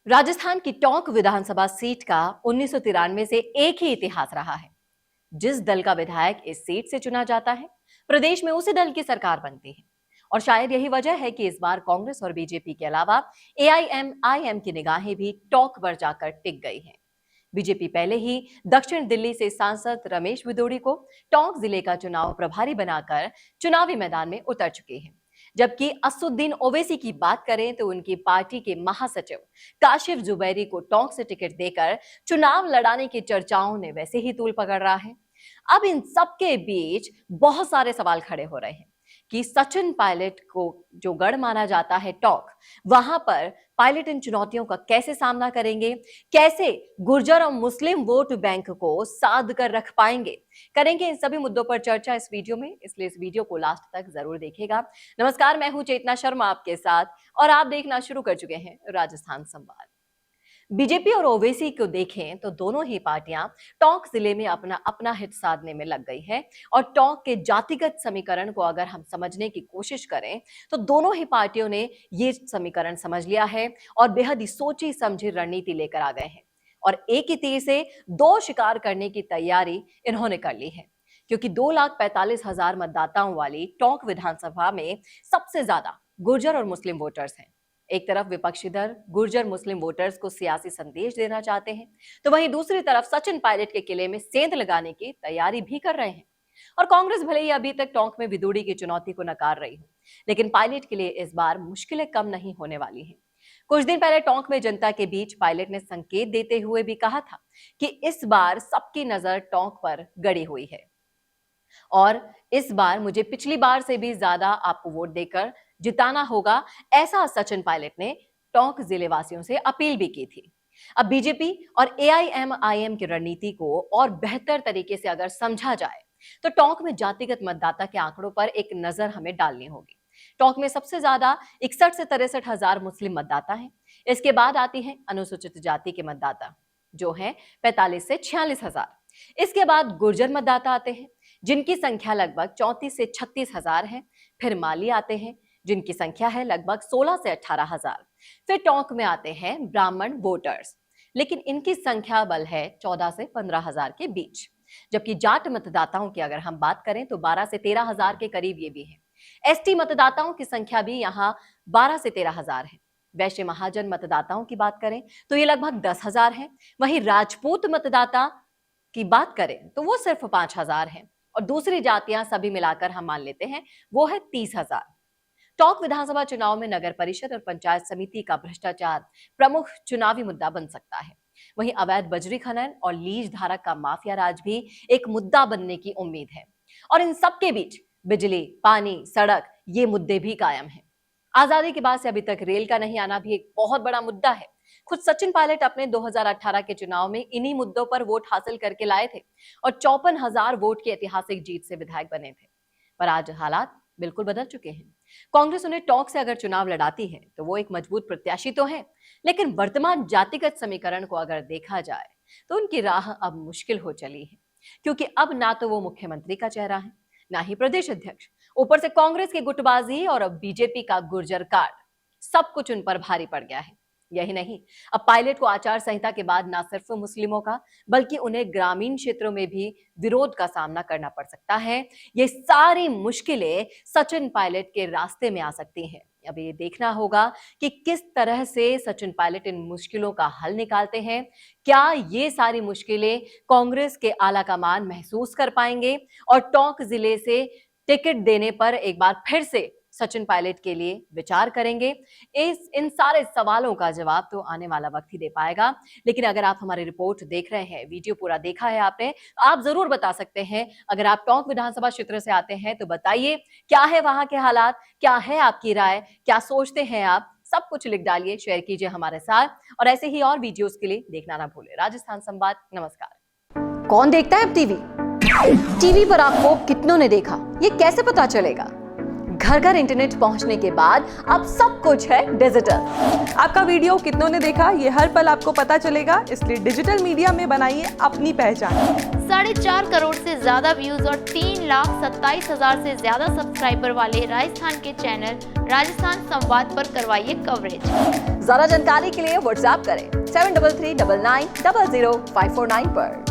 राजस्थान की टोंक विधानसभा सीट का 1993 से एक ही इतिहास रहा है। जिस दल का विधायक इस सीट से चुना जाता है, प्रदेश में उसी दल की सरकार बनती है। और शायद यही वजह है कि इस बार कांग्रेस और बीजेपी के अलावा एआईएमआईएम की निगाहें भी टोंक पर जाकर टिक गई हैं। बीजेपी पहले ही दक्षिण दिल्ली से सांसद रमेश भिदोड़ी को टोंक जिले का चुनाव प्रभारी बनाकर चुनावी मैदान में उतर चुके हैं। जबकि असुद्दीन ओवैसी की बात करें तो उनकी पार्टी के महासचिव काशिफ जुबैरी को टोंक से टिकट देकर चुनाव लड़ाने की चर्चाओं ने वैसे ही तूल पकड़ रहा है। अब इन सबके बीच बहुत सारे सवाल खड़े हो रहे हैं कि सचिन पायलट को जो गढ़ माना जाता है टोंक, वहां पर पायलट इन चुनौतियों का कैसे सामना करेंगे, कैसे गुर्जर और मुस्लिम वोट बैंक को साध कर रख पाएंगे, करेंगे इन सभी मुद्दों पर चर्चा इस वीडियो में, इसलिए इस वीडियो को लास्ट तक जरूर देखिएगा। नमस्कार, मैं हूं चेतना शर्मा आपके साथ और आप देखना शुरू कर चुके हैं राजस्थान संवाद। बीजेपी और ओवैसी को देखें तो दोनों ही पार्टियां टोंक जिले में अपना अपना हित साधने में लग गई है। और टोंक के जातिगत समीकरण को अगर हम समझने की कोशिश करें तो दोनों ही पार्टियों ने ये समीकरण समझ लिया है और बेहद ही सोची समझी रणनीति लेकर आ गए हैं और एक ही तीर से दो शिकार करने की तैयारी इन्होंने कर ली है। क्योंकि 2,45,000 मतदाताओं वाली टोंक विधानसभा में सबसे ज्यादा गुर्जर और मुस्लिम वोटर्स हैं। एक तरफ विपक्षी दल गुर्जर मुस्लिम वोटर्स को सियासी संदेश देना चाहते हैं, तो वहीं दूसरी तरफ सचिन पायलट के किले में सेंध लगाने की तैयारी भी कर रहे हैं। और कांग्रेस भले ही अभी तक टोंक में भिदोड़ी की चुनौती को नकार रही हो, लेकिन पायलट के लिए इस बार मुश्किलें कम नहीं होने वाली हैं। कुछ दिन पहले टोंक में जनता के बीच पायलट ने संकेत देते हुए भी कहा था कि इस बार सबकी नजर टोंक पर गड़ी हुई है और इस बार मुझे पिछली बार से भी ज्यादा आपको वोट देकर जिताना होगा, ऐसा सचिन पायलट ने टोंक जिले वासियों से अपील भी की थी। अब बीजेपी और एआईएमआईएम की रणनीति को और बेहतर तरीके से अगर समझा जाए तो टोंक में जातिगत मतदाता के आंकड़ों पर एक नजर हमें डालनी होगी। टोंक में सबसे ज्यादा 61 से 63 हजार मुस्लिम मतदाता हैं। इसके बाद आती है अनुसूचित जाति के मतदाता जो हैं 45 से 46 हजार। इसके बाद गुर्जर मतदाता आते हैं जिनकी संख्या लगभग 34 से 36 हजार है। फिर माली आते हैं जिनकी संख्या है लगभग 16 से 18 हजार। फिर टोंक में आते हैं ब्राह्मण वोटर्स, लेकिन इनकी संख्या बल है 14 से 15 हजार के बीच। जबकि जाट मतदाताओं की अगर हम बात करें तो 12 से 13 हजार के करीब ये भी है। एसटी मतदाताओं की संख्या भी यहाँ 12 से 13 हजार है। वैश्य महाजन मतदाताओं की बात करें तो ये लगभग 10 हजार है। वहीं राजपूत मतदाता की बात करें तो वो सिर्फ 5,000 है और दूसरी जातियां सभी मिलाकर हम मान लेते हैं वो है 30,000। टोंक विधानसभा चुनाव में नगर परिषद और पंचायत समिति का भ्रष्टाचार प्रमुख चुनावी मुद्दा बन सकता है। वहीं अवैध बजरी खनन और लीज धारक का माफिया राज भी एक मुद्दा बनने की उम्मीद है। और इन सबके बीच बिजली, पानी, सड़क ये मुद्दे भी कायम हैं। आजादी के बाद से अभी तक रेल का नहीं आना भी एक बहुत बड़ा मुद्दा है। खुद सचिन पायलट अपने 2018 के चुनाव में इन्हीं मुद्दों पर वोट हासिल करके लाए थे और 54,000 वोट की ऐतिहासिक जीत से विधायक बने थे। पर आज हालात बिल्कुल बदल चुके हैं। कांग्रेस उन्हें टोंक से अगर चुनाव लड़ाती है तो वो एक मजबूत प्रत्याशी तो है, लेकिन वर्तमान जातिगत समीकरण को अगर देखा जाए तो उनकी राह अब मुश्किल हो चली है। क्योंकि अब ना तो वो मुख्यमंत्री का चेहरा है, ना ही प्रदेश अध्यक्ष, ऊपर से कांग्रेस की गुटबाजी और अब बीजेपी का गुर्जर कार्ड, सब कुछ उन पर भारी पड़ गया है। यही नहीं, अब पायलट को आचार संहिता के बाद न सिर्फ मुस्लिमों का बल्कि उन्हें ग्रामीण क्षेत्रों में भी विरोध का सामना करना पड़ सकता है। ये सारी मुश्किलें सचिन पायलट के रास्ते में आ सकती हैं। अब ये देखना होगा कि किस तरह से सचिन पायलट इन मुश्किलों का हल निकालते हैं। क्या ये सारी मुश्किलें कांग्रेस के आला कमान महसूस कर पाएंगे और टोंक जिले से टिकट देने पर एक बार फिर से सचिन पायलट के लिए विचार करेंगे? इन सारे सवालों का जवाब तो आने वाला वक्त ही दे पाएगा। लेकिन अगर आप हमारी रिपोर्ट देख रहे हैं, वीडियो पूरा देखा है आपने, आप जरूर बता सकते हैं। अगर आप टोंक विधानसभा क्षेत्र से आते हैं तो बताइए क्या है वहां के हालात, क्या है आपकी राय, क्या सोचते हैं आप, सब कुछ लिख डालिए, शेयर कीजिए हमारे साथ और ऐसे ही और वीडियोस के लिए देखना ना भूलें राजस्थान संवाद। नमस्कार। कौन देखता है अब टीवी पर आपको कितनों ने देखा, ये कैसे पता चलेगा? घर घर इंटरनेट पहुंचने के बाद अब सब कुछ है डिजिटल। आपका वीडियो कितनों ने देखा ये हर पल आपको पता चलेगा, इसलिए डिजिटल मीडिया में बनाइए अपनी पहचान। 4.5 करोड़ से ज्यादा व्यूज और 3,27,000 से ज्यादा सब्सक्राइबर वाले राजस्थान के चैनल राजस्थान संवाद पर करवाइए कवरेज। ज्यादा जानकारी के लिए व्हाट्सएप करें 7339900549 पर।